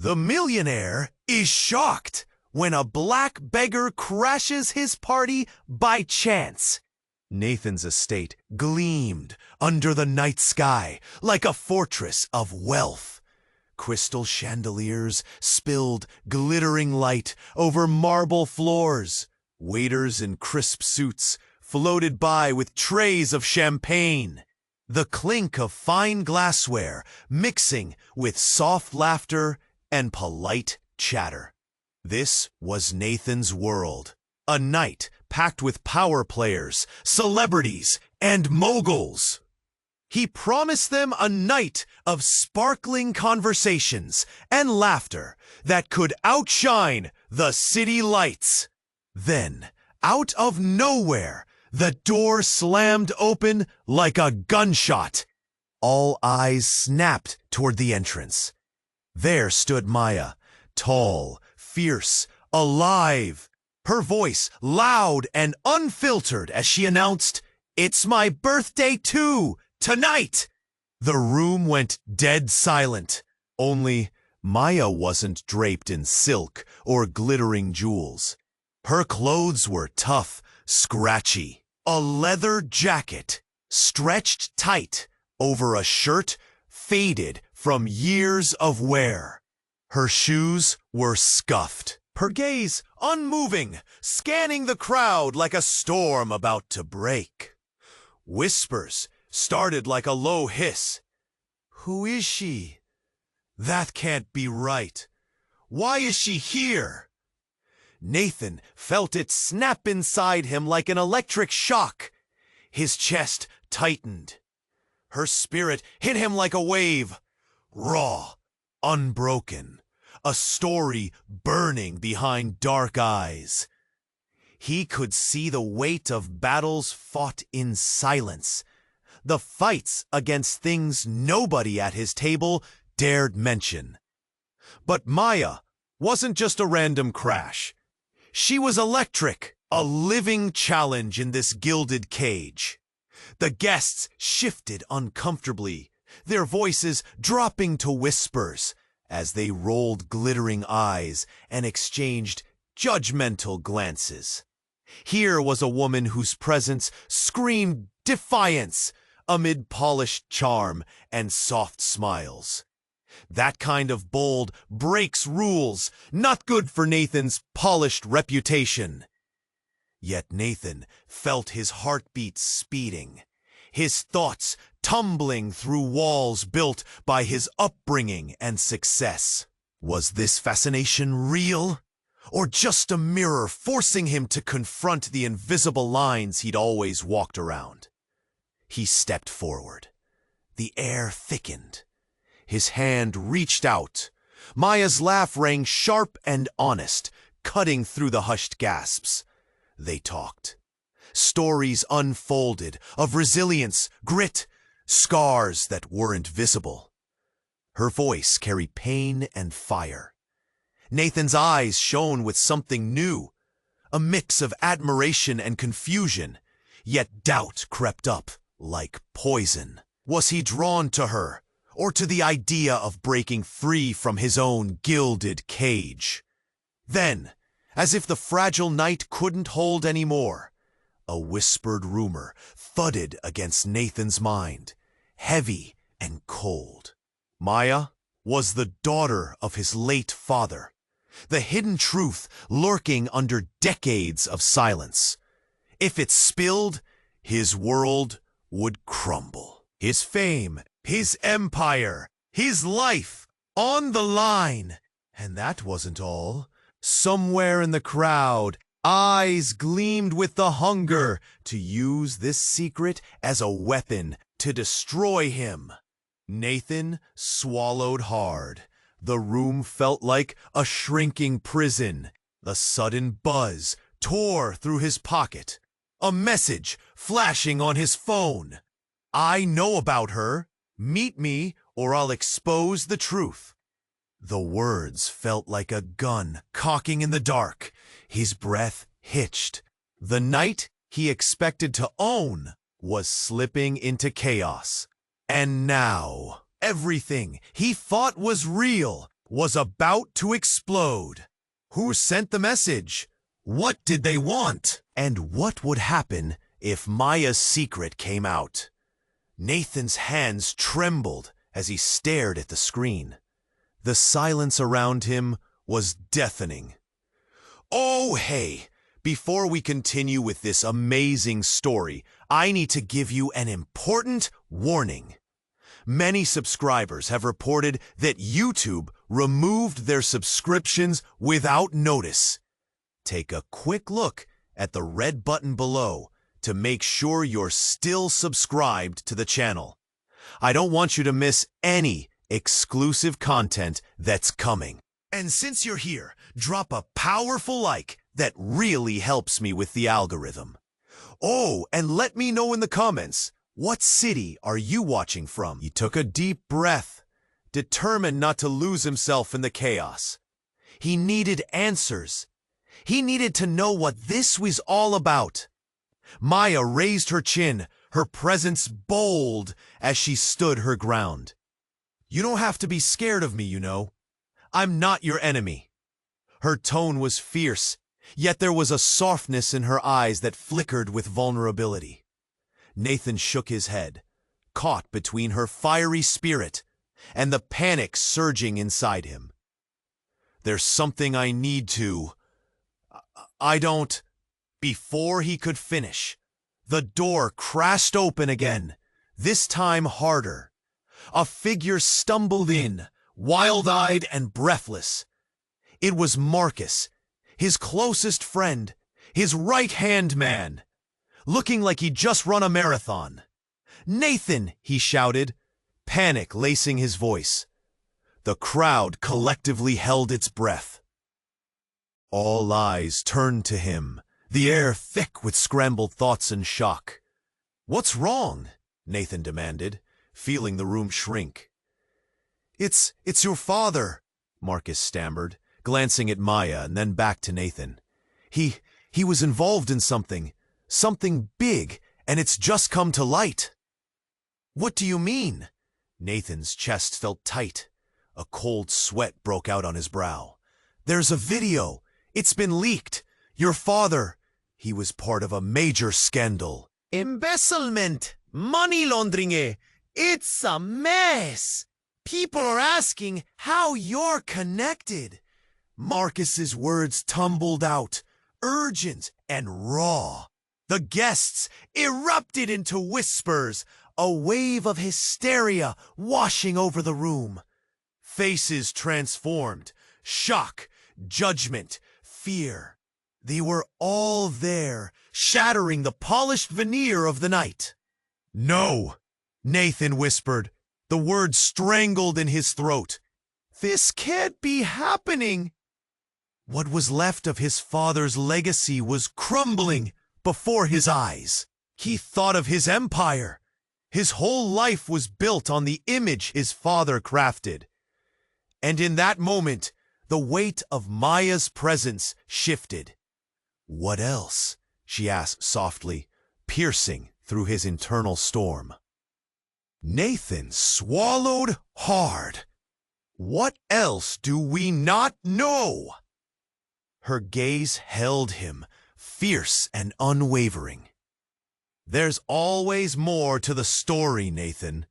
The millionaire is shocked when a black beggar crashes his party by chance. Nathan's estate gleamed under the night sky like a fortress of wealth. Crystal chandeliers spilled glittering light over marble floors. Waiters in crisp suits floated by with trays of champagne. The clink of fine glassware mixing with soft laughter and polite chatter. This was Nathan's world, a night packed with power players, celebrities, and moguls. He promised them a night of sparkling conversations and laughter that could outshine the city lights. Then, out of nowhere, the door slammed open like a gunshot. All eyes snapped toward the entrance. There stood Maya, tall, fierce, alive. Her voice loud and unfiltered as she announced, "It's my birthday too, tonight!" The room went dead silent. Only Maya wasn't draped in silk or glittering jewels. Her clothes were tough, scratchy. A leather jacket stretched tight over a shirt faded from years of wear. Her shoes were scuffed. Her gaze unmoving, scanning the crowd like a storm about to break. Whispers started like a low hiss. "Who is she? That can't be right. Why is she here?" Nathan felt it snap inside him like an electric shock. His chest tightened. Her spirit hit him like a wave, raw, unbroken, a story burning behind dark eyes. He could see the weight of battles fought in silence, the fights against things nobody at his table dared mention. But Maya wasn't just a random crash. She was electric, a living challenge in this gilded cage. The guests shifted uncomfortably, their voices dropping to whispers as they rolled glittering eyes and exchanged judgmental glances. Here was a woman whose presence screamed defiance amid polished charm and soft smiles. That kind of bold breaks rules, not good for Nathan's polished reputation. Yet Nathan felt his heartbeat speeding, his thoughts tumbling through walls built by his upbringing and success. Was this fascination real, or just a mirror forcing him to confront the invisible lines he'd always walked around? He stepped forward. The air thickened. His hand reached out. Maya's laugh rang sharp and honest, cutting through the hushed gasps. They talked. Stories unfolded of resilience, grit, scars that weren't visible. Her voice carried pain and fire. Nathan's eyes shone with something new, a mix of admiration and confusion, yet doubt crept up like poison. Was he drawn to her, or to the idea of breaking free from his own gilded cage? Then, as if the fragile night couldn't hold any more, a whispered rumor thudded against Nathan's mind, heavy and cold. Maya was the daughter of his late father, the hidden truth lurking under decades of silence. If it spilled, his world would crumble. His fame, his empire, his life on the line. And that wasn't all. Somewhere in the crowd, eyes gleamed with the hunger to use this secret as a weapon to destroy him. Nathan swallowed hard. The room felt like a shrinking prison. The sudden buzz tore through his pocket. A message flashing on his phone. "I know about her. Meet me or I'll expose the truth." The words felt like a gun cocking in the dark. His breath hitched. The night he expected to own was slipping into chaos. And now, everything he thought was real was about to explode. Who sent the message? What did they want? And what would happen if Maya's secret came out? Nathan's hands trembled as he stared at the screen. The silence around him was deafening. Oh, hey, before we continue with this amazing story, I need to give you an important warning. Many subscribers have reported that YouTube removed their subscriptions without notice. Take a quick look at the red button below to make sure you're still subscribed to the channel. I don't want you to miss any exclusive content that's coming. And since you're here, drop a powerful like that really helps me with the algorithm. Oh, and let me know in the comments, what city are you watching from? He took a deep breath, determined not to lose himself in the chaos. He needed answers. He needed to know what this was all about. Maya raised her chin, her presence bold as she stood her ground. You don't have to be scared of me, you know. I'm not your enemy. Her tone was fierce, yet there was a softness in her eyes that flickered with vulnerability. Nathan shook his head, caught between her fiery spirit and the panic surging inside him. There's something I need to... I don't... Before he could finish, the door crashed open again, this time harder. A figure stumbled in, wild-eyed and breathless. It was Marcus, his closest friend, his right-hand man, looking like he'd just run a marathon. "Nathan!" he shouted, panic lacing his voice. The crowd collectively held its breath. All eyes turned to him, the air thick with scrambled thoughts and shock. "What's wrong?" Nathan demanded, feeling the room shrink. It's your father," Marcus stammered, glancing at Maya and then back to Nathan. He was involved in something big, and it's just come to light." "What do you mean?" Nathan's chest felt tight. A cold sweat broke out on his brow. "There's a video. It's been leaked. Your father, he was part of a major scandal." "Embezzlement, money laundering, it's a mess. People are asking how you're connected." Marcus's words tumbled out, urgent and raw. The guests erupted into whispers, a wave of hysteria washing over the room. Faces transformed, shock, judgment, fear. They were all there, shattering the polished veneer of the night. "No," Nathan whispered, the words strangled in his throat. "This can't be happening." What was left of his father's legacy was crumbling before his eyes. He thought of his empire. His whole life was built on the image his father crafted. And in that moment, the weight of Maya's presence shifted. "What else?" she asked softly, piercing through his internal storm. Nathan swallowed hard. "What else do we not know?" Her gaze held him, fierce and unwavering. "There's always more to the story, Nathan."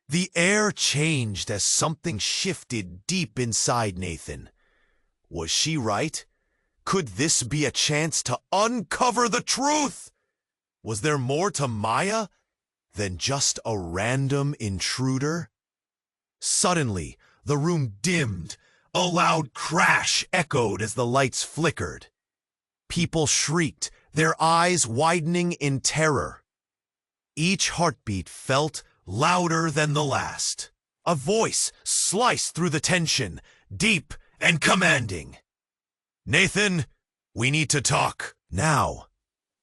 The air changed as something shifted deep inside Nathan. Was she right? Could this be a chance to uncover the truth? Was there more to Maya than just a random intruder? Suddenly, the room dimmed. A loud crash echoed as the lights flickered. People shrieked, their eyes widening in terror. Each heartbeat felt louder than the last. A voice sliced through the tension, deep and commanding. "Nathan, we need to talk now."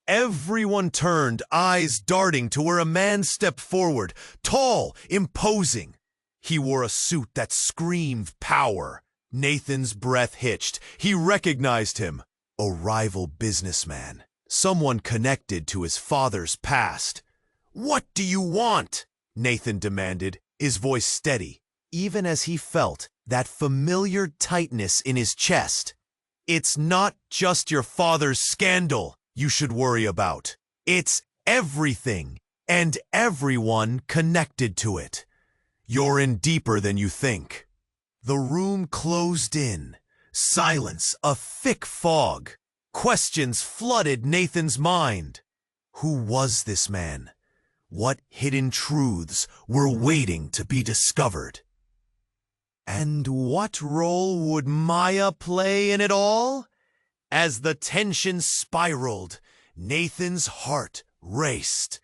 Everyone turned, eyes darting to where a man stepped forward, tall, imposing. He wore a suit that screamed power. Nathan's breath hitched. He recognized him. A rival businessman. Someone connected to his father's past. "What do you want?" Nathan demanded, his voice steady, even as he felt that familiar tightness in his chest. It's not just your father's scandal you should worry about. It's everything and everyone connected to it. You're in deeper than you think. The room closed in. Silence, a thick fog. Questions flooded Nathan's mind. Who was this man? What hidden truths were waiting to be discovered? And what role would Maya play in it all? As the tension spiraled, Nathan's heart raced.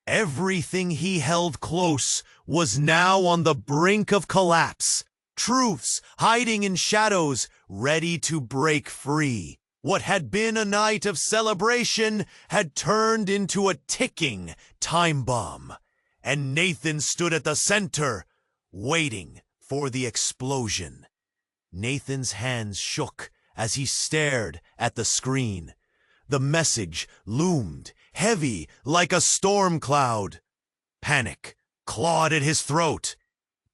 Everything he held close was now on the brink of collapse. Truths hiding in shadows, ready to break free. What had been a night of celebration had turned into a ticking time bomb. And Nathan stood at the center, waiting for the explosion. Nathan's hands shook as he stared at the screen. The message loomed, heavy like a storm cloud. Panic clawed at his throat.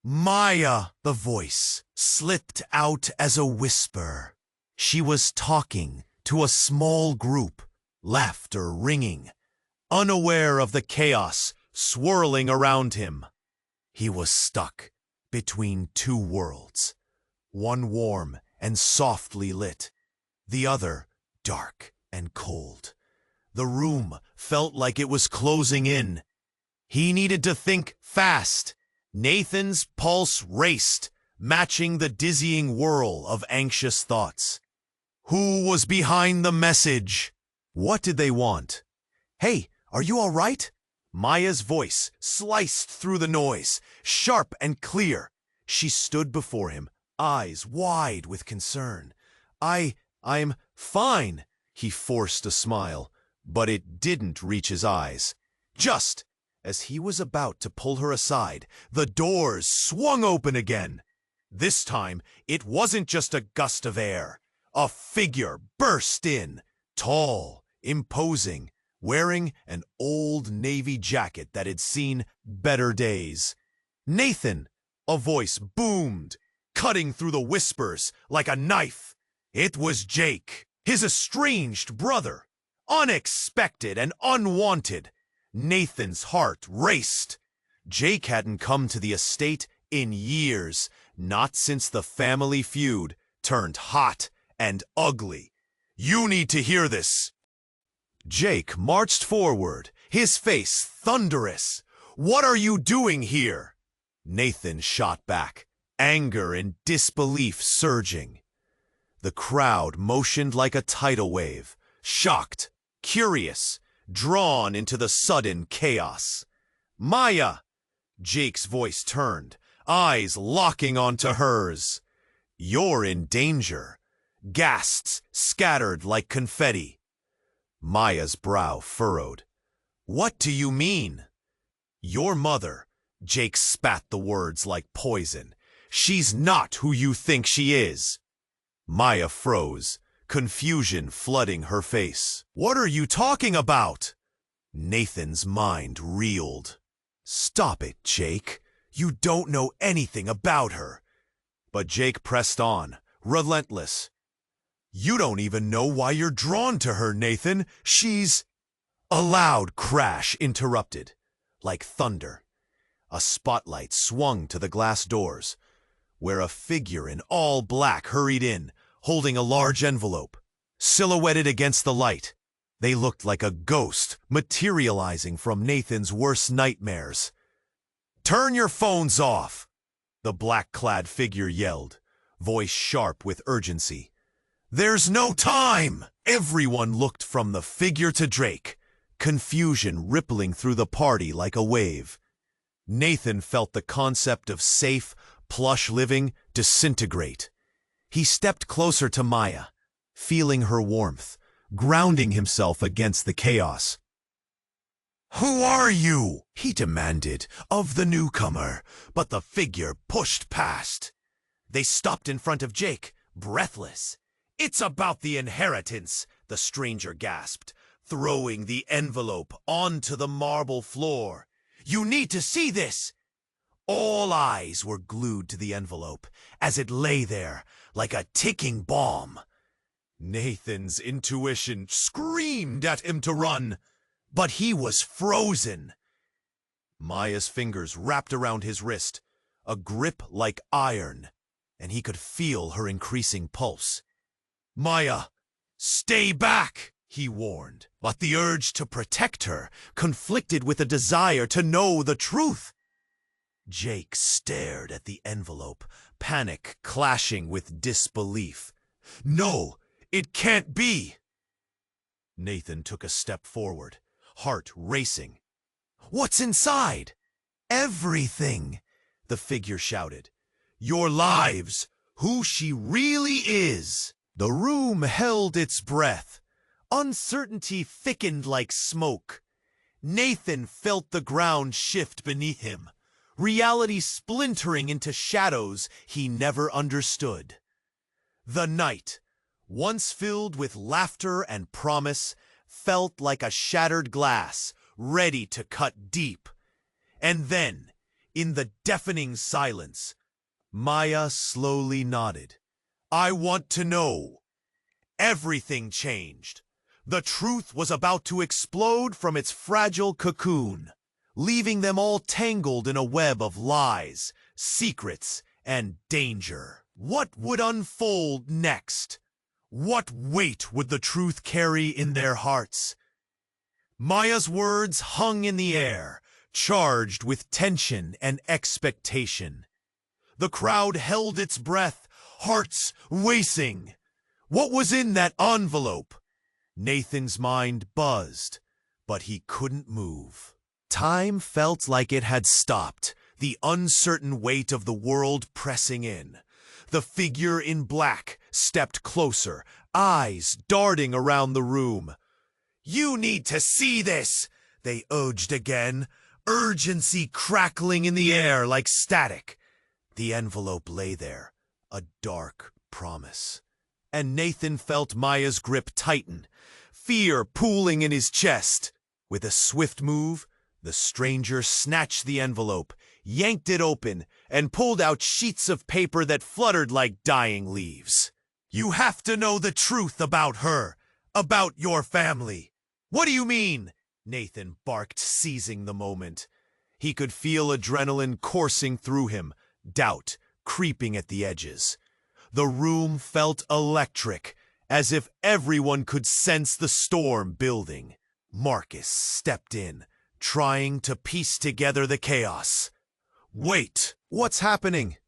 Maya, the voice, slipped out as a whisper. She was talking to a small group, laughter ringing, unaware of the chaos swirling around him. He was stuck between two worlds, one warm and softly lit, the other dark and cold. The room felt like it was closing in. He needed to think fast. Nathan's pulse raced, matching the dizzying whirl of anxious thoughts. Who was behind the message? What did they want? Hey, are you all right? Maya's voice sliced through the noise, sharp and clear. She stood before him, eyes wide with concern. I'm fine. He forced a smile, but it didn't reach his eyes. Just as he was about to pull her aside, the doors swung open again. This time, it wasn't just a gust of air. A figure burst in, tall, imposing, wearing an old navy jacket that had seen better days. Nathan, a voice boomed, cutting through the whispers like a knife. It was Jake, his estranged brother. Unexpected and unwanted. Nathan's heart raced. Jake hadn't come to the estate in years, not since the family feud turned hot and ugly. You need to hear this. Jake marched forward, his face thunderous. What are you doing here? Nathan shot back, anger and disbelief surging. The crowd motioned like a tidal wave, shocked, curious, drawn into the sudden chaos. Maya! Jake's voice turned, eyes locking onto hers. You're in danger. Gasps scattered like confetti. Maya's brow furrowed. What do you mean? Your mother. Jake spat the words like poison. She's not who you think she is. Maya froze, confusion flooding her face. What are you talking about? Nathan's mind reeled. Stop it, Jake. You don't know anything about her. But Jake pressed on, relentless. You don't even know why you're drawn to her, Nathan. She's... A loud crash interrupted, like thunder. A spotlight swung to the glass doors, where a figure in all black hurried in, holding a large envelope. Silhouetted against the light, they looked like a ghost materializing from Nathan's worst nightmares. Turn your phones off, the black-clad figure yelled, voice sharp with urgency. There's no time! Everyone looked from the figure to Drake, confusion rippling through the party like a wave. Nathan felt the concept of safe, plush living disintegrate. He stepped closer to Maya, feeling her warmth, grounding himself against the chaos. Who are you? He demanded of the newcomer, but the figure pushed past. They stopped in front of Jake, breathless. It's about the inheritance, the stranger gasped, throwing the envelope onto the marble floor. You need to see this! All eyes were glued to the envelope as it lay there like a ticking bomb. Nathan's intuition screamed at him to run, but he was frozen. Maya's fingers wrapped around his wrist, a grip like iron, and he could feel her increasing pulse. "Maya, stay back!" he warned, but the urge to protect her conflicted with a desire to know the truth. Jake stared at the envelope, panic clashing with disbelief. "No, it can't be!" Nathan took a step forward, heart racing. "What's inside?" "Everything," the figure shouted. "Your lives, who she really is." The room held its breath. Uncertainty thickened like smoke. Nathan felt the ground shift beneath him, reality splintering into shadows he never understood. The night, once filled with laughter and promise, felt like a shattered glass, ready to cut deep. And then, in the deafening silence, Maya slowly nodded. "I want to know." Everything changed. The truth was about to explode from its fragile cocoon, leaving them all tangled in a web of lies, secrets, and danger. What would unfold next? What weight would the truth carry in their hearts? Maya's words hung in the air, charged with tension and expectation. The crowd held its breath, hearts racing. What was in that envelope? Nathan's mind buzzed, but he couldn't move. Time felt like it had stopped, the uncertain weight of the world pressing in. The figure in black stepped closer, eyes darting around the room. "You need to see this," they urged again, urgency crackling in the air like static. The envelope lay there, a dark promise. And Nathan felt Maya's grip tighten, fear pooling in his chest. With a swift move, the stranger snatched the envelope, yanked it open, and pulled out sheets of paper that fluttered like dying leaves. "You have to know the truth about her, about your family." "What do you mean?" Nathan barked, seizing the moment. He could feel adrenaline coursing through him, doubt creeping at the edges. The room felt electric, as if everyone could sense the storm building. Marcus stepped in, trying to piece together the chaos. "Wait, what's happening?"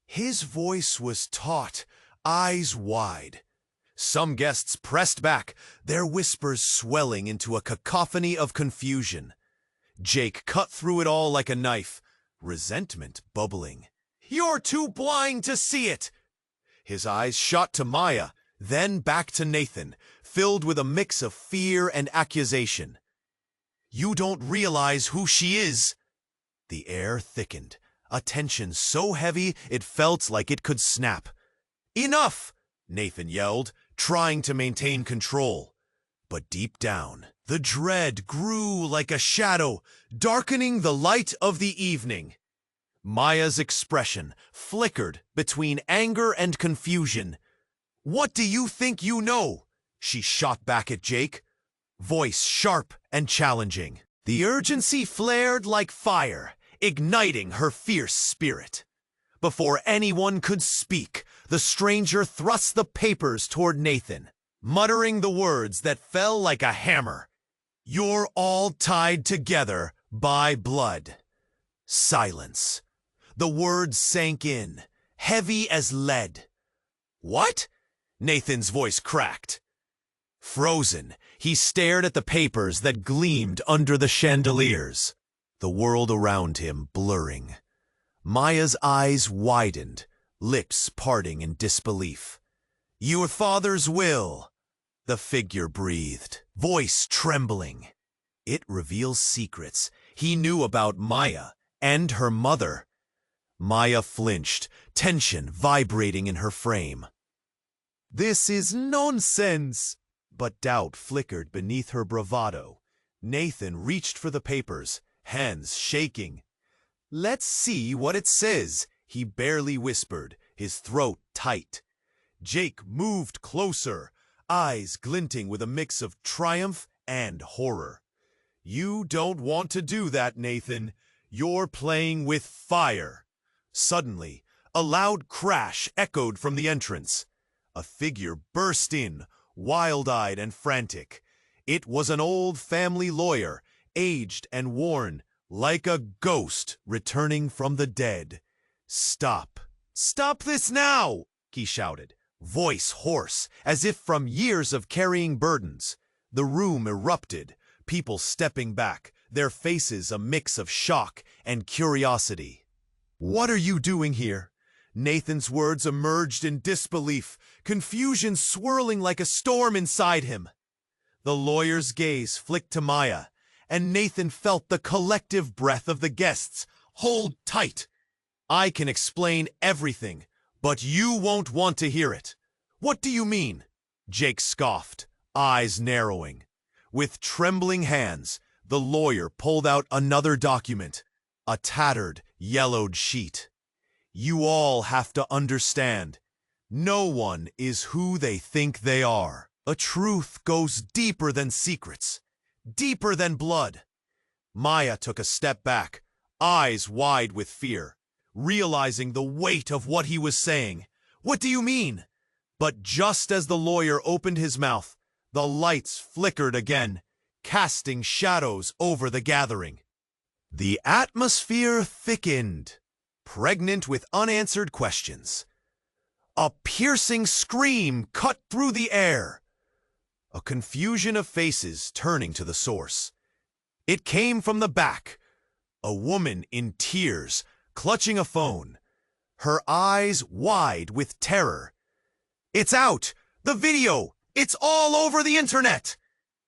His voice was taut, eyes wide. Some guests pressed back, their whispers swelling into a cacophony of confusion. Jake cut through it all like a knife, resentment bubbling. "You're too blind to see it!" His eyes shot to Maya, then back to Nathan, filled with a mix of fear and accusation. "You don't realize who she is." The air thickened, a tension so heavy it felt like it could snap. "Enough!" Nathan yelled, trying to maintain control. But deep down, the dread grew like a shadow, darkening the light of the evening. Maya's expression flickered between anger and confusion. "What do you think you know?" she shot back at Jake, voice sharp and challenging. The urgency flared like fire, igniting her fierce spirit. Before anyone could speak, the stranger thrust the papers toward Nathan, muttering the words that fell like a hammer. "You're all tied together by blood." Silence. The words sank in, heavy as lead. "What?" Nathan's voice cracked. Frozen, he stared at the papers that gleamed under the chandeliers, the world around him blurring. Maya's eyes widened, lips parting in disbelief. "Your father's will," the figure breathed, voice trembling. "It reveals secrets he knew about Maya and her mother." Maya flinched, tension vibrating in her frame. "This is nonsense!" But doubt flickered beneath her bravado. Nathan reached for the papers, hands shaking. Let's see what it says, he barely whispered, his throat tight. Jake moved closer, eyes glinting with a mix of triumph and horror. You don't want to do that, Nathan. You're playing with fire. Suddenly, a loud crash echoed from the entrance. A figure burst in, wild-eyed and frantic. It was an old family lawyer, aged and worn, like a ghost returning from the dead. "Stop! Stop this now!" he shouted, voice hoarse, as if from years of carrying burdens. The room erupted, people stepping back, their faces a mix of shock and curiosity. "What are you doing here?" Nathan's words emerged in disbelief, confusion swirling like a storm inside him. The lawyer's gaze flicked to Maya, and Nathan felt the collective breath of the guests. "Hold tight! I can explain everything, but you won't want to hear it." "What do you mean?" Jake scoffed, eyes narrowing. With trembling hands, the lawyer pulled out another document, a tattered, yellowed sheet. "You all have to understand, no one is who they think they are. A truth goes deeper than secrets, deeper than blood." Maya took a step back, eyes wide with fear, realizing the weight of what he was saying. "What do you mean?" But just as the lawyer opened his mouth, the lights flickered again, casting shadows over the gathering. The atmosphere thickened, pregnant with unanswered questions. A piercing scream cut through the air. A confusion of faces turning to the source. It came from the back. A woman in tears, clutching a phone, her eyes wide with terror. "It's out! The video! It's all over the internet!"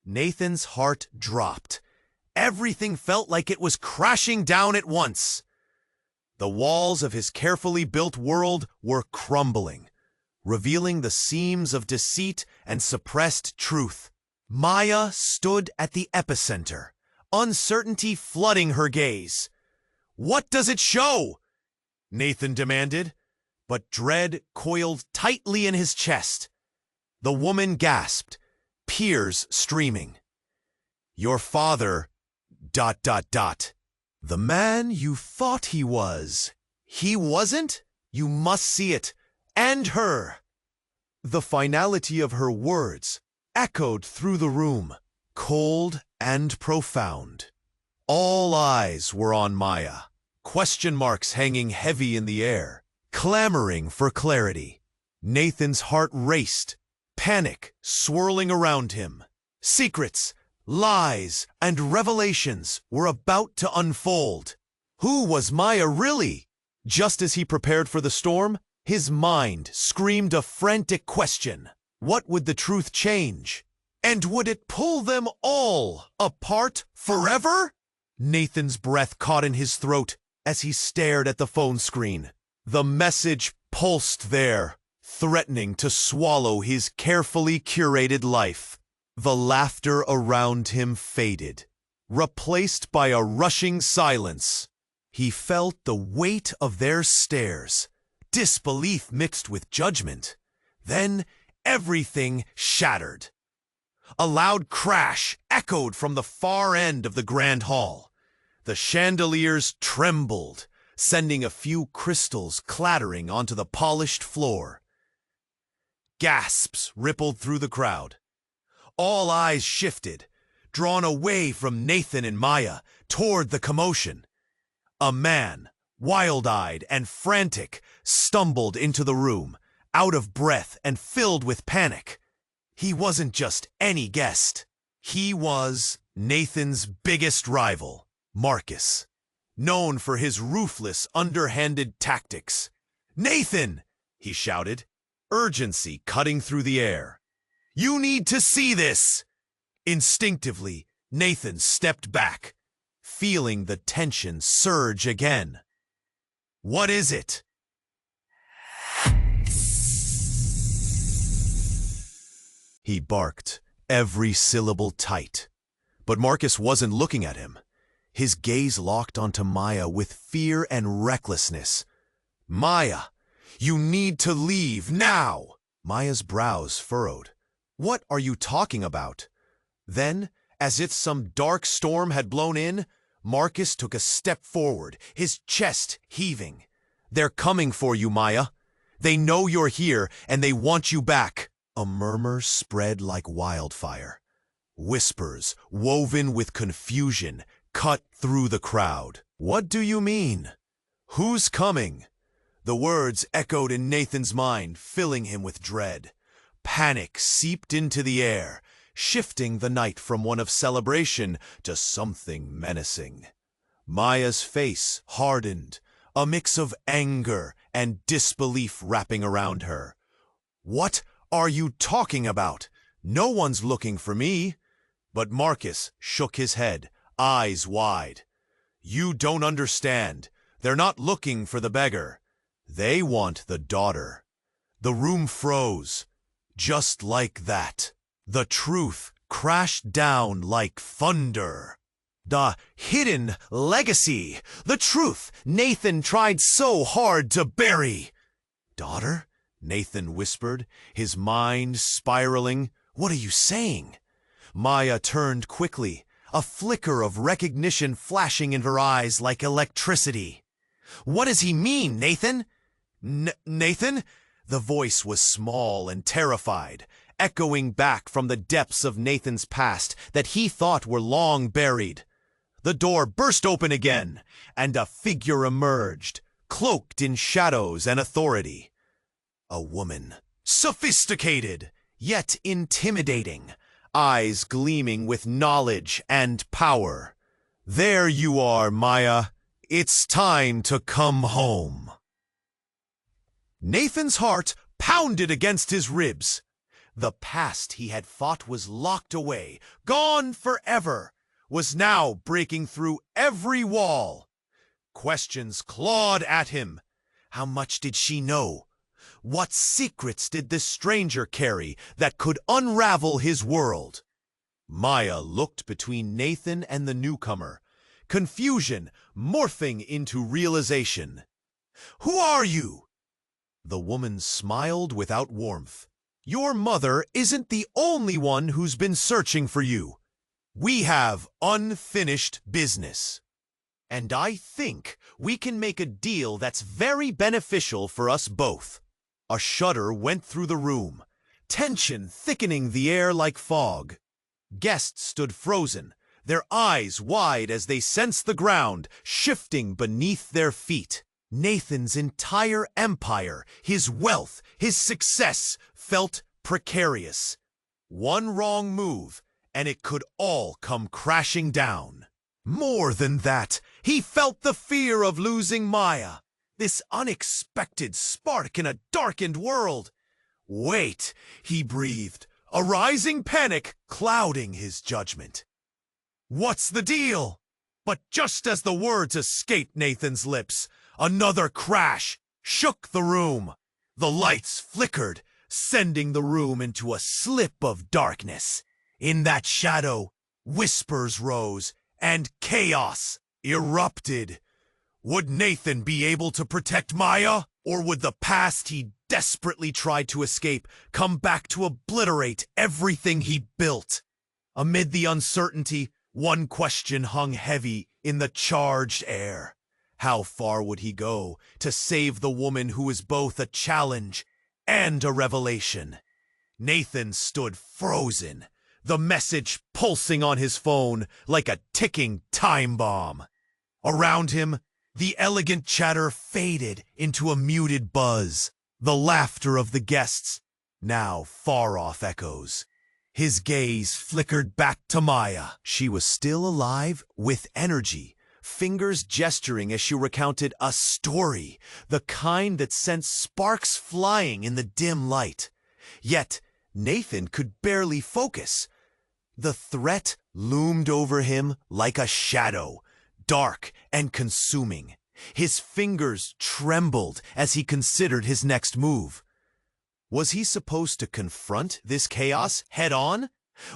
Nathan's heart dropped. Everything felt like it was crashing down at once. The walls of his carefully built world were crumbling, revealing the seams of deceit and suppressed truth. Maya stood at the epicenter, uncertainty flooding her gaze. "What does it show?" Nathan demanded, but dread coiled tightly in his chest. The woman gasped, tears streaming. "Your father... ... The man you thought he was. He wasn't? You must see it. And her." The finality of her words echoed through the room, cold and profound. All eyes were on Maya, question marks hanging heavy in the air, clamoring for clarity. Nathan's heart raced, panic swirling around him. Secrets, lies, and revelations were about to unfold. Who was Maya really? Just as he prepared for the storm, his mind screamed a frantic question. What would the truth change? And would it pull them all apart forever? Nathan's breath caught in his throat as he stared at the phone screen. The message pulsed there, threatening to swallow his carefully curated life. The laughter around him faded, replaced by a rushing silence. He felt the weight of their stares, disbelief mixed with judgment. Then everything shattered. A loud crash echoed from the far end of the grand hall. The chandeliers trembled, sending a few crystals clattering onto the polished floor. Gasps rippled through the crowd. All eyes shifted, drawn away from Nathan and Maya toward the commotion. A man, wild-eyed and frantic, stumbled into the room, out of breath and filled with panic. He wasn't just any guest. He was Nathan's biggest rival, Marcus, known for his ruthless, underhanded tactics. "Nathan!" he shouted, urgency cutting through the air. "You need to see this!" Instinctively, Nathan stepped back, feeling the tension surge again. "What is it?" He barked, every syllable tight. But Marcus wasn't looking at him. his gaze locked onto Maya with fear and recklessness. "Maya, you need to leave now!" Maya's brows furrowed. "What are you talking about?" Then, as if some dark storm had blown in, Marcus took a step forward, his chest heaving. "They're coming for you, Maya. They know you're here, and they want you back." A murmur spread like wildfire. Whispers, woven with confusion, cut through the crowd. "What do you mean? Who's coming?" The words echoed in Nathan's mind, filling him with dread. Panic seeped into the air, shifting the night from one of celebration to something menacing. Maya's face hardened, a mix of anger and disbelief wrapping around her. "What are you talking about? No one's looking for me." But Marcus shook his head, eyes wide. "You don't understand. They're not looking for the beggar. They want the daughter." The room froze. Just like that, the truth crashed down like thunder. The hidden legacy, the truth Nathan tried so hard to bury. "Daughter?" Nathan whispered, his mind spiraling. "What are you saying?" Maya turned quickly, a flicker of recognition flashing in her eyes like electricity. "What does he mean, Nathan?" Nathan?" The voice was small and terrified, echoing back from the depths of Nathan's past that he thought were long buried. The door burst open again, and a figure emerged, cloaked in shadows and authority. A woman, sophisticated, yet intimidating, eyes gleaming with knowledge and power. "There you are, Maya. It's time to come home." Nathan's heart pounded against his ribs. The past he had fought was locked away, gone forever, was now breaking through every wall. Questions clawed at him. How much did she know? What secrets did this stranger carry that could unravel his world? Maya looked between Nathan and the newcomer, confusion morphing into realization. "Who are you?" The woman smiled without warmth. "Your mother isn't the only one who's been searching for you. We have unfinished business. And I think we can make a deal that's very beneficial for us both." A shudder went through the room, tension thickening the air like fog. Guests stood frozen, their eyes wide as they sensed the ground shifting beneath their feet. Nathan's entire empire, his wealth, his success, felt precarious. One wrong move, and it could all come crashing down. More than that, he felt the fear of losing Maya, this unexpected spark in a darkened world. "Wait," he breathed, a rising panic clouding his judgment. "What's the deal?" But just as the words escaped Nathan's lips, another crash shook the room. The lights flickered, sending the room into a slip of darkness. In that shadow, whispers rose, and chaos erupted. Would Nathan be able to protect Maya? Or would the past he desperately tried to escape come back to obliterate everything he built? Amid the uncertainty, one question hung heavy in the charged air. How far would he go to save the woman who was both a challenge and a revelation? Nathan stood frozen, the message pulsing on his phone like a ticking time bomb. Around him, the elegant chatter faded into a muted buzz, the laughter of the guests, now far-off echoes. His gaze flickered back to Maya. She was still alive, with energy, fingers gesturing as she recounted a story, the kind that sent sparks flying in the dim light. Yet Nathan could barely focus. The threat loomed over him like a shadow, dark and consuming. His fingers trembled as he considered his next move. Was he supposed to confront this chaos head-on,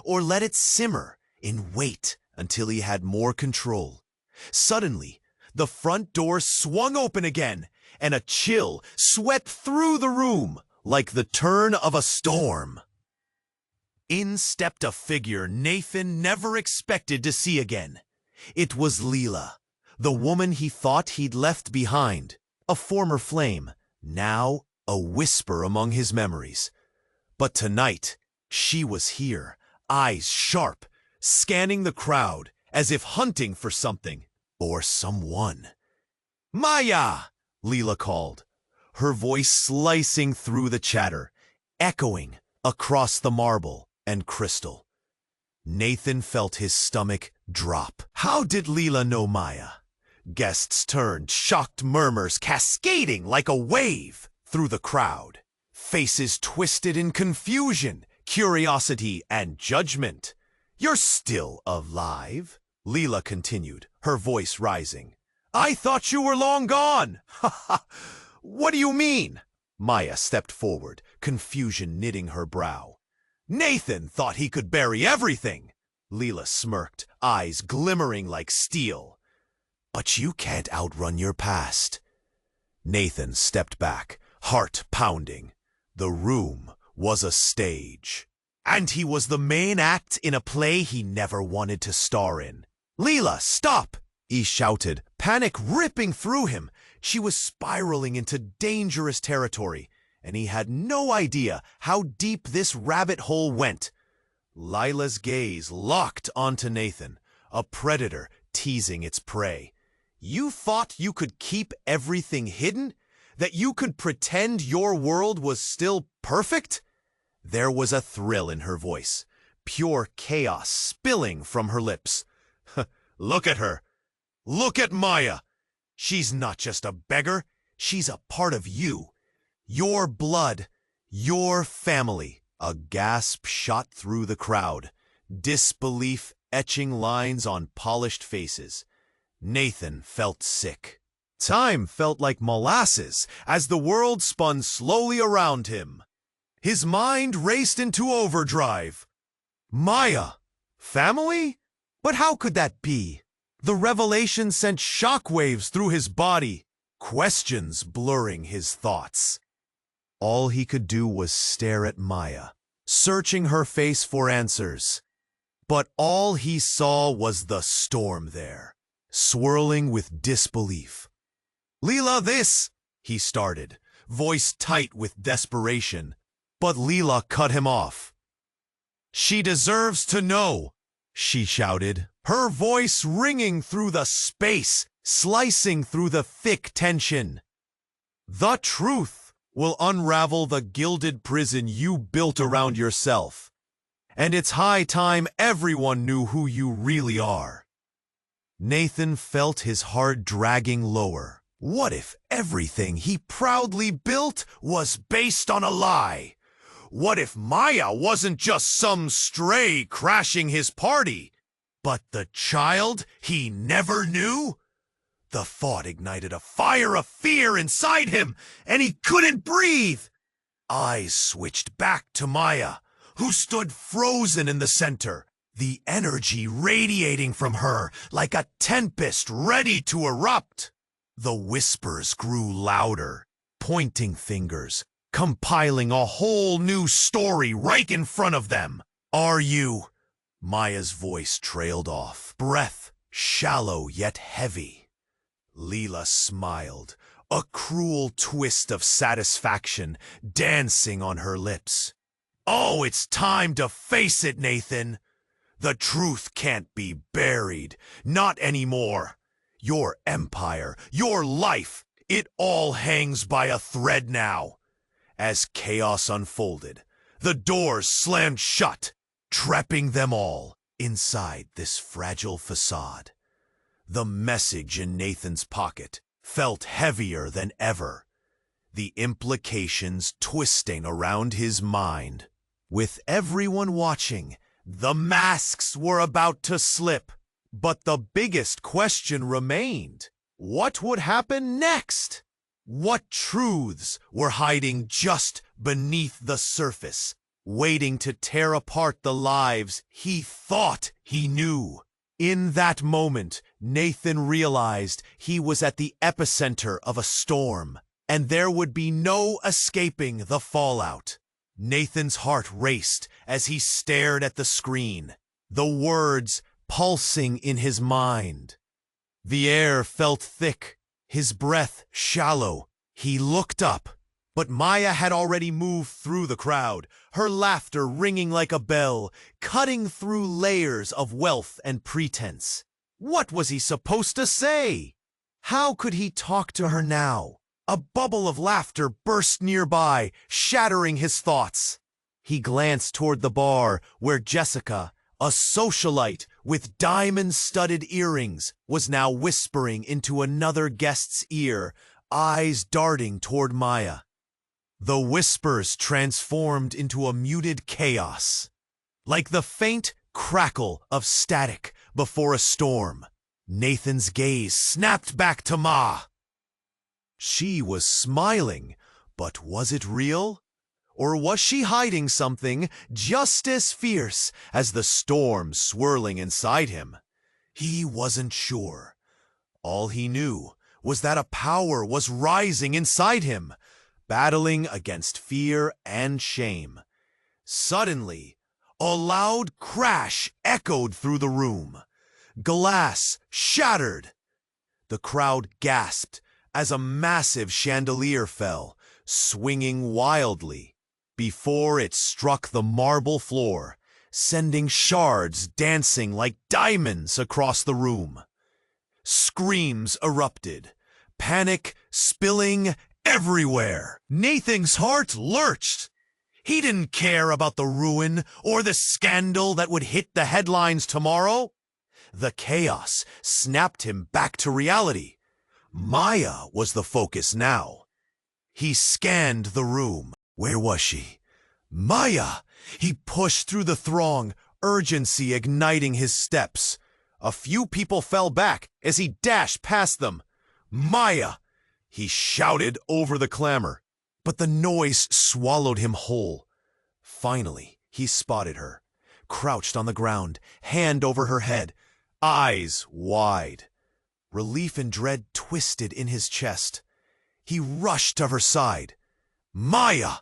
or let it simmer and wait until he had more control? Suddenly, the front door swung open again, and a chill swept through the room like the turn of a storm. In stepped a figure Nathan never expected to see again. It was Leela, the woman he thought he'd left behind, a former flame, now a whisper among his memories. But tonight, she was here, eyes sharp, scanning the crowd as if hunting for something or someone. "Maya!" Leela called, her voice slicing through the chatter, echoing across the marble and crystal. Nathan felt his stomach drop. How did Leela know Maya? Guests turned, shocked murmurs cascading like a wave through the crowd. Faces twisted in confusion, curiosity, and judgment. "You're still alive?" Leela continued, her voice rising. "I thought you were long gone." "Ha ha! What do you mean?" Maya stepped forward, confusion knitting her brow. "Nathan thought he could bury everything." Leela smirked, eyes glimmering like steel. "But you can't outrun your past." Nathan stepped back, heart pounding. The room was a stage, and he was the main act in a play he never wanted to star in. "Leela, stop!" he shouted, panic ripping through him. She was spiraling into dangerous territory, and he had no idea how deep this rabbit hole went. Lila's gaze locked onto Nathan, a predator teasing its prey. "You thought you could keep everything hidden? That you could pretend your world was still perfect?" There was a thrill in her voice, pure chaos spilling from her lips. "Look at her. Look at Maya. She's not just a beggar, she's a part of you. Your blood, your family." A gasp shot through the crowd, disbelief etching lines on polished faces. Nathan felt sick. Time felt like molasses as the world spun slowly around him. His mind raced into overdrive. Maya? Family? But how could that be? The revelation sent shockwaves through his body, questions blurring his thoughts. All he could do was stare at Maya, searching her face for answers. But all he saw was the storm there, swirling with disbelief. "Leela, this," he started, voice tight with desperation. But Leela cut him off. "She deserves to know," she shouted, her voice ringing through the space, slicing through the thick tension. "The truth will unravel the gilded prison you built around yourself. And it's high time everyone knew who you really are." Nathan felt his heart dragging lower. What if everything he proudly built was based on a lie? What if Maya wasn't just some stray crashing his party, but the child he never knew? The thought ignited a fire of fear inside him, and he couldn't breathe. Eyes switched back to Maya, who stood frozen in the center, the energy radiating from her like a tempest ready to erupt. The whispers grew louder, pointing fingers, compiling a whole new story right in front of them. "Are you?" Maya's voice trailed off, breath shallow yet heavy. Leela smiled, a cruel twist of satisfaction dancing on her lips. "Oh, it's time to face it, Nathan. The truth can't be buried, not anymore. Your empire, your life, it all hangs by a thread now." As chaos unfolded, the doors slammed shut, trapping them all inside this fragile facade. The message in Nathan's pocket felt heavier than ever, the implications twisting around his mind. With everyone watching, the masks were about to slip, but the biggest question remained. What would happen next? What truths were hiding just beneath the surface, waiting to tear apart the lives he thought he knew? In that moment, Nathan realized he was at the epicenter of a storm, and there would be no escaping the fallout. Nathan's heart raced as he stared at the screen, the words pulsing in his mind. The air felt thick, his breath shallow. He looked up, but Maya had already moved through the crowd, her laughter ringing like a bell, cutting through layers of wealth and pretense. What was he supposed to say? How could he talk to her now? A bubble of laughter burst nearby, shattering his thoughts. He glanced toward the bar where Jessica, a socialite with diamond-studded earrings, was now whispering into another guest's ear, eyes darting toward Maya. The whispers transformed into a muted chaos, like the faint crackle of static before a storm. Nathan's gaze snapped back to Ma. She was smiling, but was it real? Or was she hiding something just as fierce as the storm swirling inside him? He wasn't sure. All he knew was that a power was rising inside him, battling against fear and shame. Suddenly, a loud crash echoed through the room. Glass shattered. The crowd gasped as a massive chandelier fell, swinging wildly, before it struck the marble floor, sending shards dancing like diamonds across the room. Screams erupted, panic spilling everywhere. Nathan's heart lurched. He didn't care about the ruin or the scandal that would hit the headlines tomorrow. The chaos snapped him back to reality. Maya was the focus now. He scanned the room. Where was she? Maya! He pushed through the throng, urgency igniting his steps. A few people fell back as he dashed past them. Maya! He shouted over the clamor, but the noise swallowed him whole. Finally, he spotted her, crouched on the ground, hand over her head, eyes wide. Relief and dread twisted in his chest. He rushed to her side. Maya!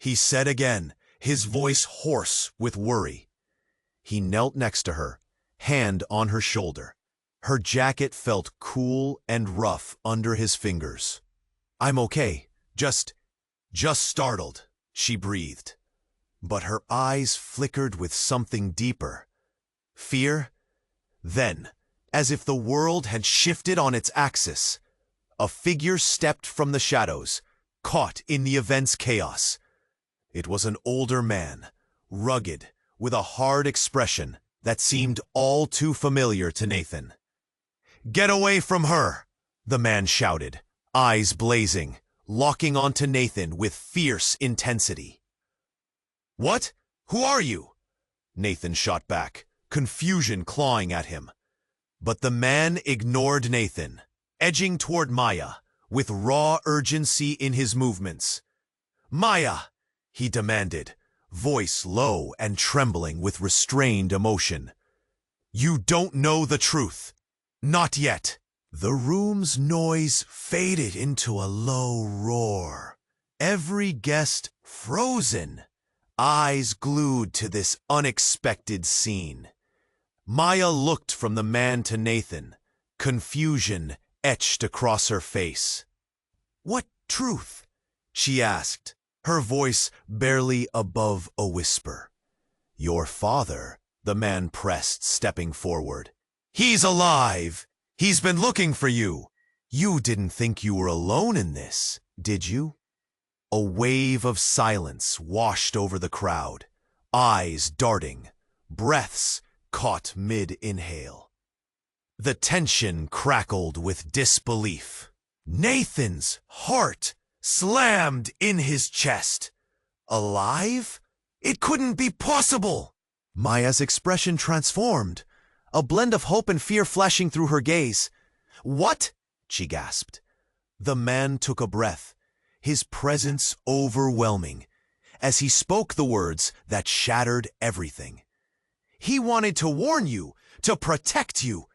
He said again, his voice hoarse with worry. He knelt next to her, hand on her shoulder. Her jacket felt cool and rough under his fingers. I'm okay, just startled, she breathed. But her eyes flickered with something deeper. Fear? Then, as if the world had shifted on its axis, a figure stepped from the shadows, caught in the event's chaos. It was an older man, rugged, with a hard expression that seemed all too familiar to Nathan. Get away from her, the man shouted, eyes blazing, locking onto Nathan with fierce intensity. What? Who are you? Nathan shot back, confusion clawing at him. But the man ignored Nathan, edging toward Maya, with raw urgency in his movements. Maya, he demanded, voice low and trembling with restrained emotion. You don't know the truth. Not yet. The room's noise faded into a low roar. Every guest frozen, eyes glued to this unexpected scene. Maya looked from the man to Nathan, confusion etched across her face. What truth? She asked, her voice barely above a whisper. Your father, the man pressed, stepping forward. He's alive! He's been looking for you! You didn't think you were alone in this, did you? A wave of silence washed over the crowd, eyes darting, breaths caught mid-inhale. The tension crackled with disbelief. Nathan's heart slammed in his chest. Alive? It couldn't be possible! Maya's expression transformed, a blend of hope and fear flashing through her gaze. What? She gasped. The man took a breath, his presence overwhelming, as he spoke the words that shattered everything. He wanted to warn you, to protect you.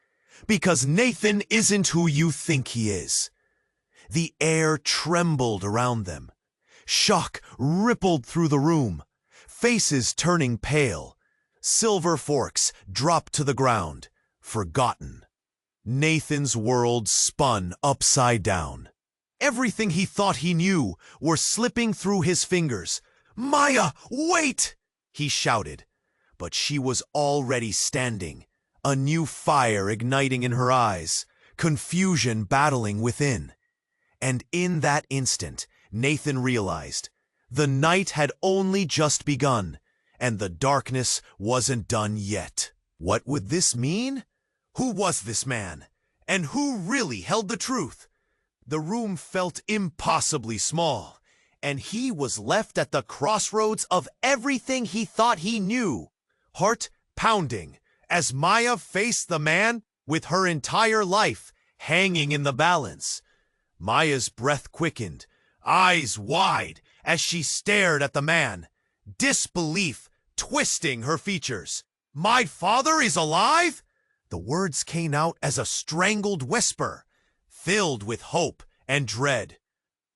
because Nathan isn't who you think he is. The air trembled around them. Shock rippled through the room, faces turning pale. Silver forks dropped to the ground, forgotten. Nathan's world spun upside down. Everything he thought he knew were slipping through his fingers. "Maya, wait!" he shouted. But she was already standing, a new fire igniting in her eyes, confusion battling within. And in that instant, Nathan realized the night had only just begun, and the darkness wasn't done yet. What would this mean? Who was this man? And who really held the truth? The room felt impossibly small, and he was left at the crossroads of everything he thought he knew. Heart pounding, as Maya faced the man with her entire life hanging in the balance. Maya's breath quickened, eyes wide, as she stared at the man, disbelief twisting her features. "My father is alive?" The words came out as a strangled whisper, filled with hope and dread.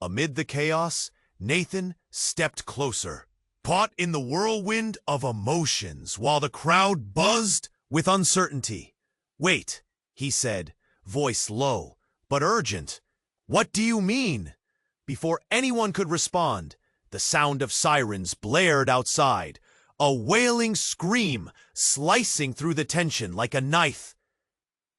Amid the chaos, Nathan stepped closer, caught in the whirlwind of emotions while the crowd buzzed with uncertainty. "Wait," he said, voice low but urgent. "What do you mean?" Before anyone could respond, the sound of sirens blared outside, a wailing scream slicing through the tension like a knife.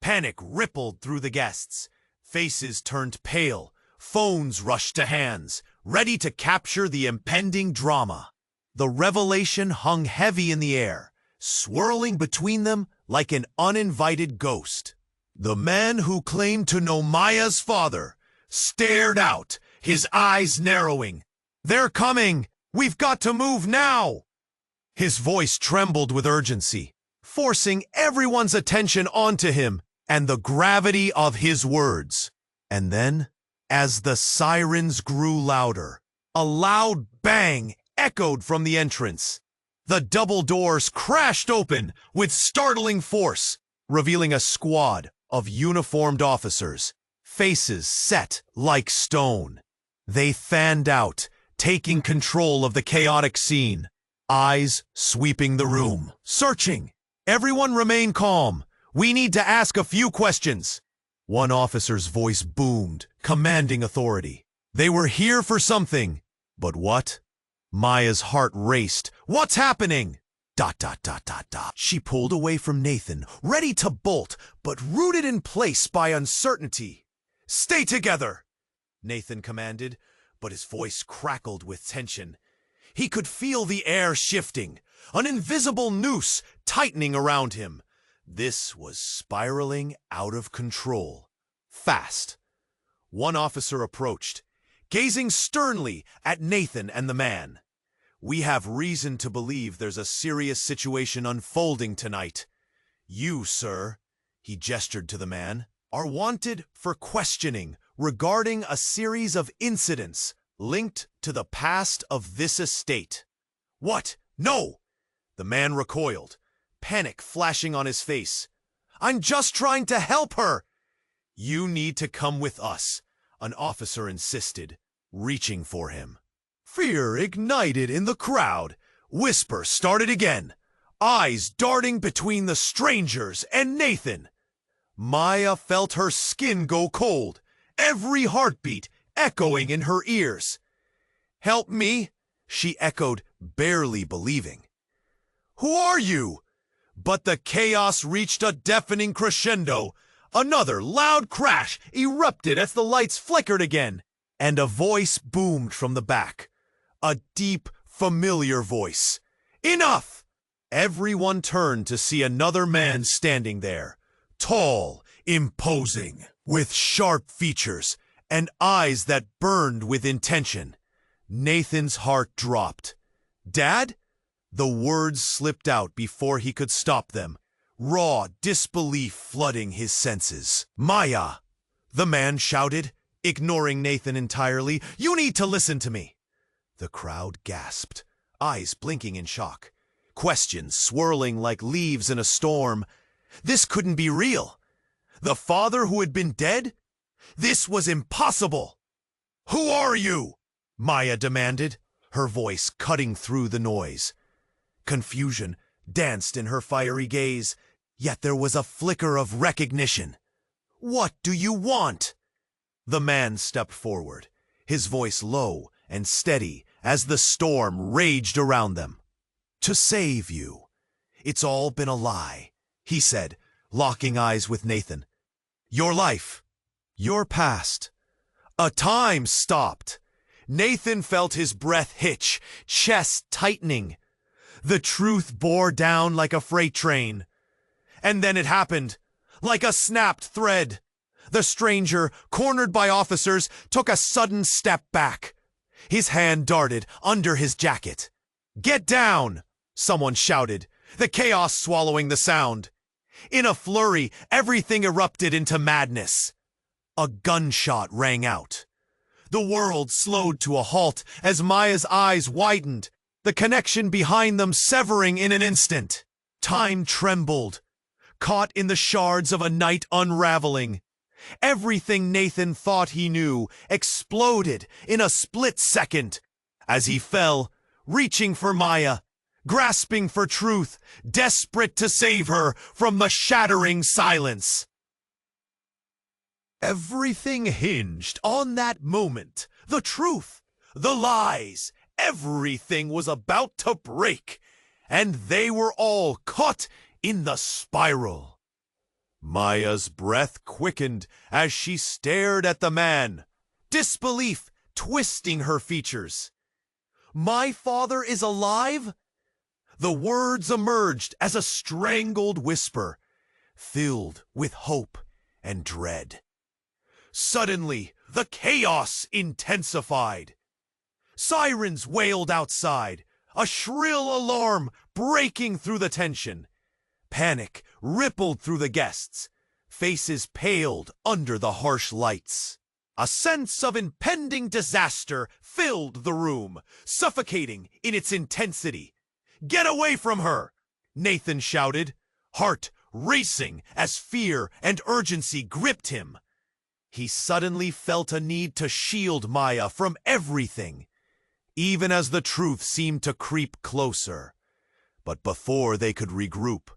Panic rippled through the guests. Faces turned pale, phones rushed to hands, ready to capture the impending drama. The revelation hung heavy in the air, swirling between them like an uninvited ghost. The man who claimed to know Maya's father stared out, his eyes narrowing. "They're coming! We've got to move now!" His voice trembled with urgency, forcing everyone's attention onto him and the gravity of his words. And then, as the sirens grew louder, a loud bang echoed from the entrance. The double doors crashed open with startling force, revealing a squad of uniformed officers, faces set like stone. They fanned out, taking control of the chaotic scene, eyes sweeping the room, searching. "Everyone remain calm. We need to ask a few questions." One officer's voice boomed, commanding authority. They were here for something. But what? Maya's heart raced. "What's happening?" ... She pulled away from Nathan, ready to bolt, but rooted in place by uncertainty. "Stay together," Nathan commanded, but his voice crackled with tension. He could feel the air shifting, an invisible noose tightening around him. This was spiraling out of control. Fast. One officer approached, gazing sternly at Nathan and the man. "We have reason to believe there's a serious situation unfolding tonight. You, sir," he gestured to the man, "are wanted for questioning regarding a series of incidents linked to the past of this estate." "What? No!" The man recoiled, panic flashing on his face. "I'm just trying to help her." "You need to come with us," an officer insisted, reaching for him. Fear ignited in the crowd. Whisper started again, eyes darting between the strangers and Nathan. Maya felt her skin go cold, every heartbeat echoing in her ears. "Help me," she echoed, barely believing. "Who are you?" But the chaos reached a deafening crescendo. Another loud crash erupted as the lights flickered again, and a voice boomed from the back. A deep, familiar voice. "Enough!" Everyone turned to see another man standing there, tall, imposing, with sharp features and eyes that burned with intention. Nathan's heart dropped. "Dad?" The words slipped out before he could stop them, raw disbelief flooding his senses. "Maya!" the man shouted, ignoring Nathan entirely. "You need to listen to me." The crowd gasped, eyes blinking in shock, questions swirling like leaves in a storm. This couldn't be real. The father who had been dead? This was impossible! Who are you? Maya demanded, her voice cutting through the noise. Confusion danced in her fiery gaze, yet there was a flicker of recognition. What do you want? The man stepped forward, his voice low and steady as the storm raged around them. To save you. It's all been a lie, he said, locking eyes with Nathan. Your life, your past. A time stopped. Nathan felt his breath hitch, chest tightening. The truth bore down like a freight train. And then it happened, like a snapped thread. The stranger, cornered by officers, took a sudden step back. His hand darted under his jacket. Get down! Someone shouted, the chaos swallowing the sound. In a flurry, everything erupted into madness. A gunshot rang out. The world slowed to a halt as Maya's eyes widened, the connection behind them severing in an instant. Time trembled, caught in the shards of a night unraveling. Everything Nathan thought he knew exploded in a split second as he fell, reaching for Maya, grasping for truth, desperate to save her from the shattering silence. Everything hinged on that moment. The truth, the lies, everything was about to break, and they were all caught in the spiral. Maya's breath quickened as she stared at the man, disbelief twisting her features. My father is alive? The words emerged as a strangled whisper, filled with hope and dread. Suddenly, the chaos intensified. Sirens wailed outside, a shrill alarm breaking through the tension. Panic rippled through the guests, faces paled under the harsh lights. A sense of impending disaster filled the room, suffocating in its intensity. Get away from her! Nathan shouted, heart racing as fear and urgency gripped him. He suddenly felt a need to shield Maya from everything, even as the truth seemed to creep closer. But before they could regroup,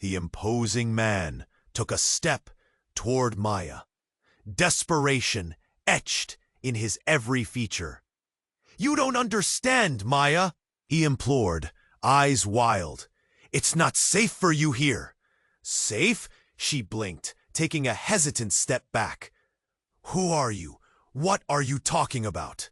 the imposing man took a step toward Maya, desperation etched in his every feature. You don't understand, Maya, he implored, eyes wild. It's not safe for you here. Safe? She blinked, taking a hesitant step back. Who are you? What are you talking about?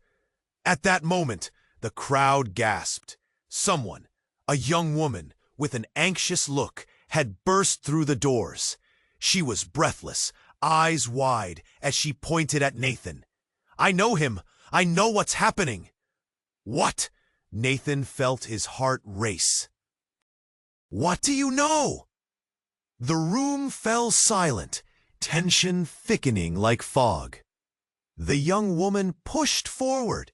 At that moment, the crowd gasped. Someone, a young woman with an anxious look, had burst through the doors. She was breathless, eyes wide, as she pointed at Nathan. I know him. I know what's happening. What? Nathan felt his heart race. What do you know? The room fell silent, tension thickening like fog. The young woman pushed forward,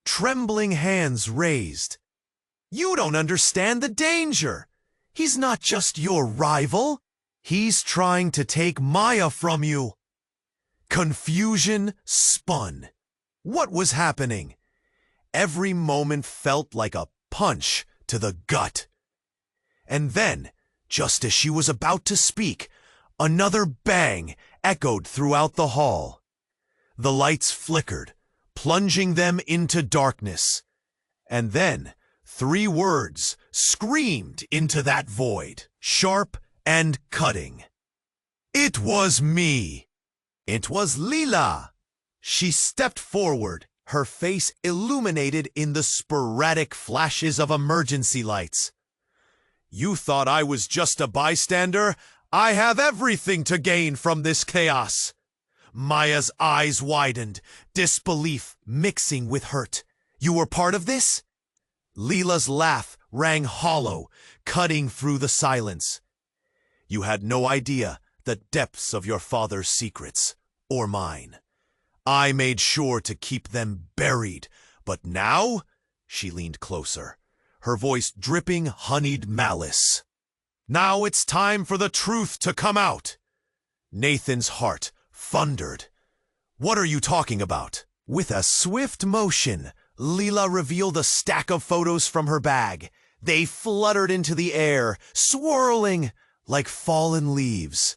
trembling hands raised. You don't understand the danger. He's not just your rival. He's trying to take Maya from you. Confusion spun. What was happening? Every moment felt like a punch to the gut. And then, just as she was about to speak, another bang echoed throughout the hall. The lights flickered, plunging them into darkness. And then, 3 words screamed into that void, sharp and cutting. It was me. It was Leela. She stepped forward, her face illuminated in the sporadic flashes of emergency lights. You thought I was just a bystander? I have everything to gain from this chaos. Maya's eyes widened, disbelief mixing with hurt. You were part of this? Leela's laugh rang hollow, cutting through the silence. You had no idea the depths of your father's secrets, or mine. I made sure to keep them buried, but now? She leaned closer, her voice dripping honeyed malice. Now it's time for the truth to come out. Nathan's heart thundered. What are you talking about? With a swift motion, Leela revealed a stack of photos from her bag. They fluttered into the air, swirling like fallen leaves.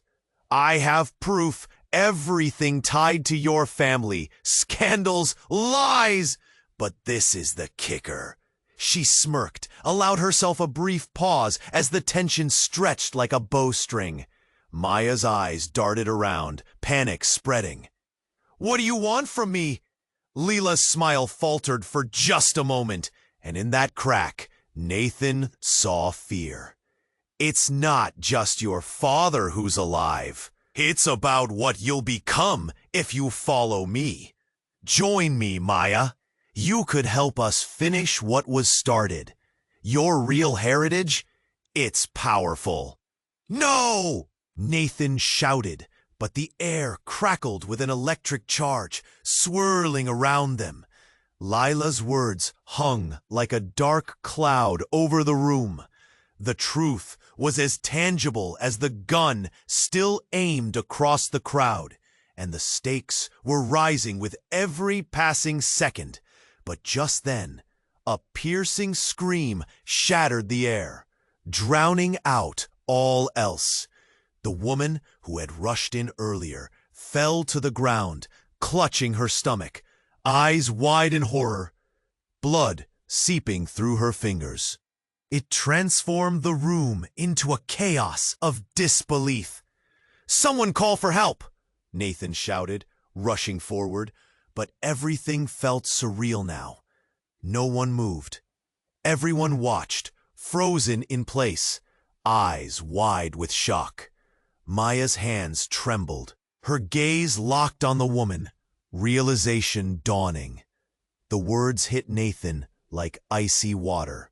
I have proof, everything tied to your family. Scandals, lies. But this is the kicker. She smirked, allowed herself a brief pause as the tension stretched like a bowstring. Maya's eyes darted around, panic spreading. What do you want from me? Leela's smile faltered for just a moment, and in that crack, Nathan saw fear. It's not just your father who's alive. It's about what you'll become if you follow me. Join me, Maya. You could help us finish what was started. Your real heritage? It's powerful. No! Nathan shouted, but the air crackled with an electric charge, swirling around them. Lila's words hung like a dark cloud over the room. The truth was as tangible as the gun still aimed across the crowd, and the stakes were rising with every passing second. But just then, a piercing scream shattered the air, drowning out all else. The woman who had rushed in earlier fell to the ground, clutching her stomach, eyes wide in horror, blood seeping through her fingers. It transformed the room into a chaos of disbelief. "Someone call for help!" Nathan shouted, rushing forward, but everything felt surreal now. No one moved. Everyone watched, frozen in place, eyes wide with shock. Maya's hands trembled, her gaze locked on the woman, realization dawning. The words hit Nathan like icy water.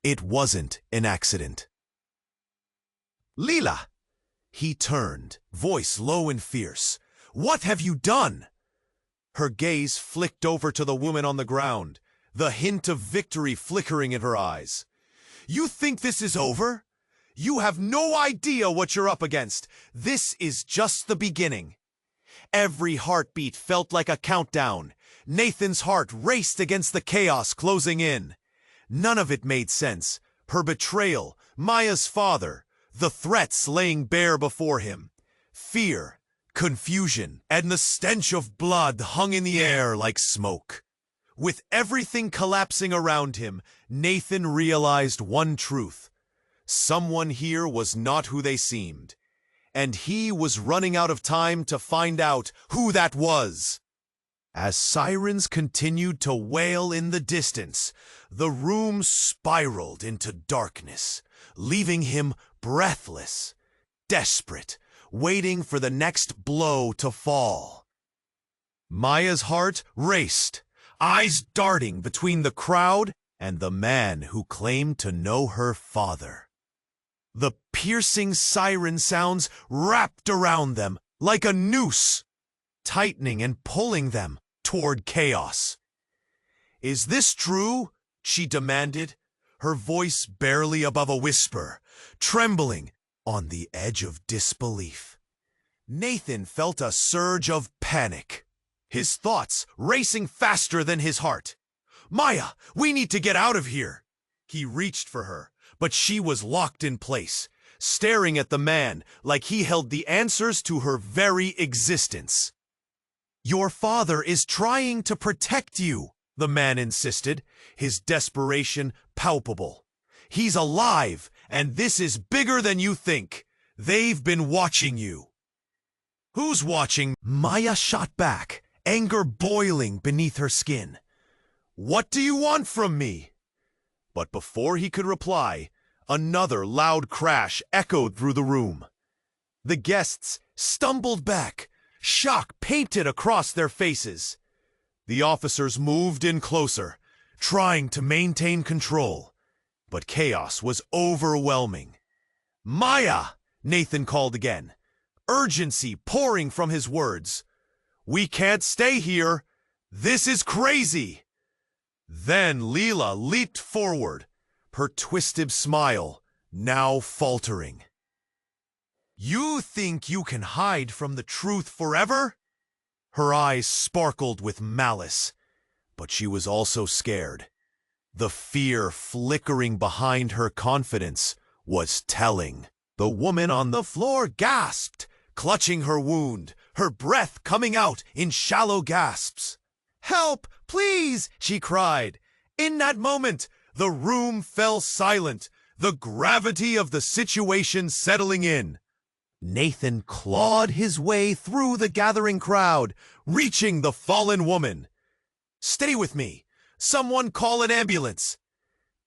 It wasn't an accident. Leela! He turned, voice low and fierce. What have you done? Her gaze flicked over to the woman on the ground, the hint of victory flickering in her eyes. You think this is over? You have no idea what you're up against. This is just the beginning. Every heartbeat felt like a countdown. Nathan's heart raced against the chaos closing in. None of it made sense. Her betrayal, Maya's father, the threats laying bare before him. Fear, confusion, and the stench of blood hung in the air like smoke. With everything collapsing around him, Nathan realized one truth. Someone here was not who they seemed, and he was running out of time to find out who that was. As sirens continued to wail in the distance, the room spiraled into darkness, leaving him breathless, desperate, waiting for the next blow to fall. Maya's heart raced, eyes darting between the crowd and the man who claimed to know her father. The piercing siren sounds wrapped around them like a noose, tightening and pulling them toward chaos. Is this true? She demanded, her voice barely above a whisper, trembling on the edge of disbelief. Nathan felt a surge of panic, his thoughts racing faster than his heart. Maya, we need to get out of here. He reached for her, but she was locked in place, staring at the man like he held the answers to her very existence. Your father is trying to protect you, the man insisted, his desperation palpable. He's alive, and this is bigger than you think. They've been watching you. Who's watching? Maya shot back, anger boiling beneath her skin. What do you want from me? But before he could reply, another loud crash echoed through the room. The guests stumbled back, shock painted across their faces. The officers moved in closer, trying to maintain control, but chaos was overwhelming. Maya! Nathan called again, urgency pouring from his words. We can't stay here. This is crazy. Then Leela leaped forward, her twisted smile now faltering. You think you can hide from the truth forever? Her eyes sparkled with malice, but she was also scared. The fear flickering behind her confidence was telling. The woman on the floor gasped, clutching her wound, her breath coming out in shallow gasps. "Help, please!" she cried. In that moment, the room fell silent, the gravity of the situation settling in. Nathan clawed his way through the gathering crowd, reaching the fallen woman. "Stay with me! Someone call an ambulance!"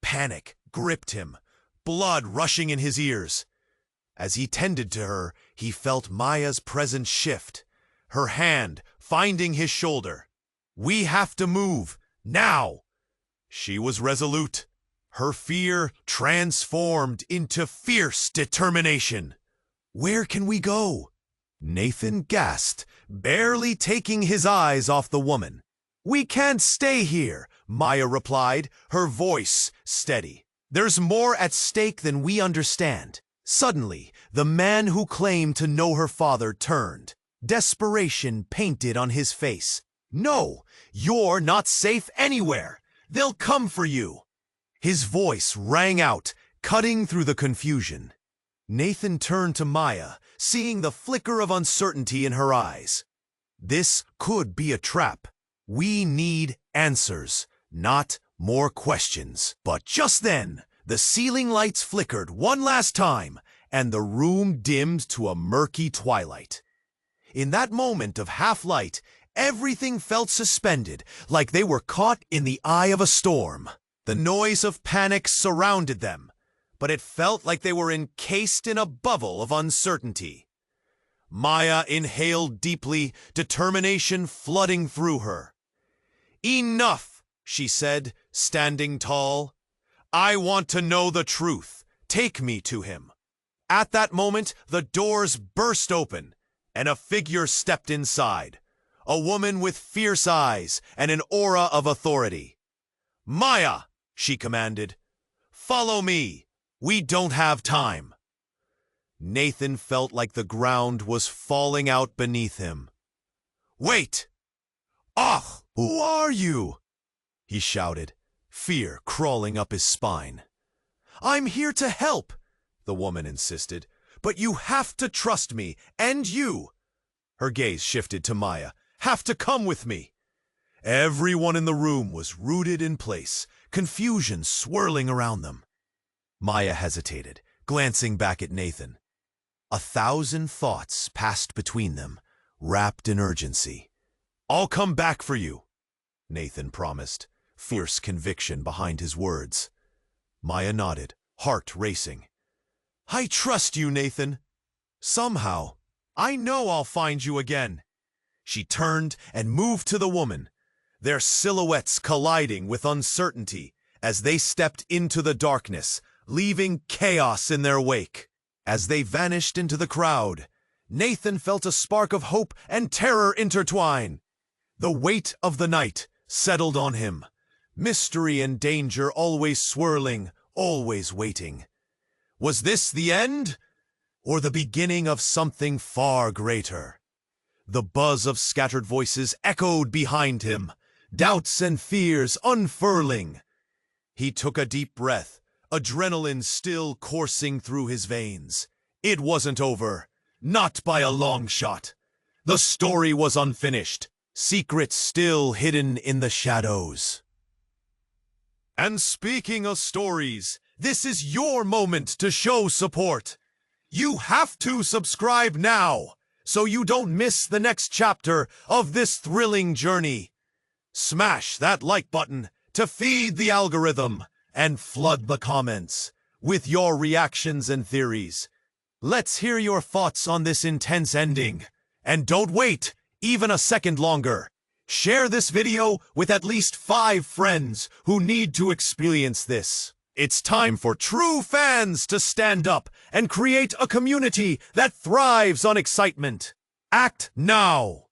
Panic gripped him, blood rushing in his ears. As he tended to her, he felt Maya's presence shift, her hand finding his shoulder. "We have to move, now!" She was resolute, her fear transformed into fierce determination. "Where can we go?" Nathan gasped, barely taking his eyes off the woman. "We can't stay here," Maya replied, her voice steady. "There's more at stake than we understand." Suddenly, the man who claimed to know her father turned, desperation painted on his face. "No, you're not safe anywhere. They'll come for you." His voice rang out, cutting through the confusion. Nathan turned to Maya, seeing the flicker of uncertainty in her eyes. "This could be a trap. We need answers, not more questions." But just then, the ceiling lights flickered one last time, and the room dimmed to a murky twilight. In that moment of half-light, everything felt suspended, like they were caught in the eye of a storm. The noise of panic surrounded them, but it felt like they were encased in a bubble of uncertainty. Maya inhaled deeply, determination flooding through her. "Enough," she said, standing tall. "I want to know the truth. Take me to him." At that moment, the doors burst open, and a figure stepped inside. A woman with fierce eyes and an aura of authority. "Maya," she commanded, "follow me. We don't have time." Nathan felt like the ground was falling out beneath him. "Wait! Ah, who are you?" he shouted, fear crawling up his spine. "I'm here to help," the woman insisted, "but you have to trust me, and you," her gaze shifted to Maya, "have to come with me." Everyone in the room was rooted in place, confusion swirling around them. Maya hesitated, glancing back at Nathan. 1,000 thoughts passed between them, wrapped in urgency. "I'll come back for you," Nathan promised, fierce conviction behind his words. Maya nodded, heart racing. "I trust you, Nathan. Somehow, I know I'll find you again." She turned and moved to the woman, their silhouettes colliding with uncertainty as they stepped into the darkness, leaving chaos in their wake. As they vanished into the crowd, Nathan felt a spark of hope and terror intertwine. The weight of the night settled on him, mystery and danger always swirling, always waiting. Was this the end, or the beginning of something far greater? The buzz of scattered voices echoed behind him, doubts and fears unfurling. He took a deep breath, adrenaline still coursing through his veins. It wasn't over, not by a long shot. The story was unfinished, secrets still hidden in the shadows. And speaking of stories, this is your moment to show support. You have to subscribe now, so you don't miss the next chapter of this thrilling journey. Smash that like button to feed the algorithm and flood the comments with your reactions and theories. Let's hear your thoughts on this intense ending. And don't wait even a second longer. Share this video with at least 5 friends who need to experience this. It's time for true fans to stand up and create a community that thrives on excitement. Act now!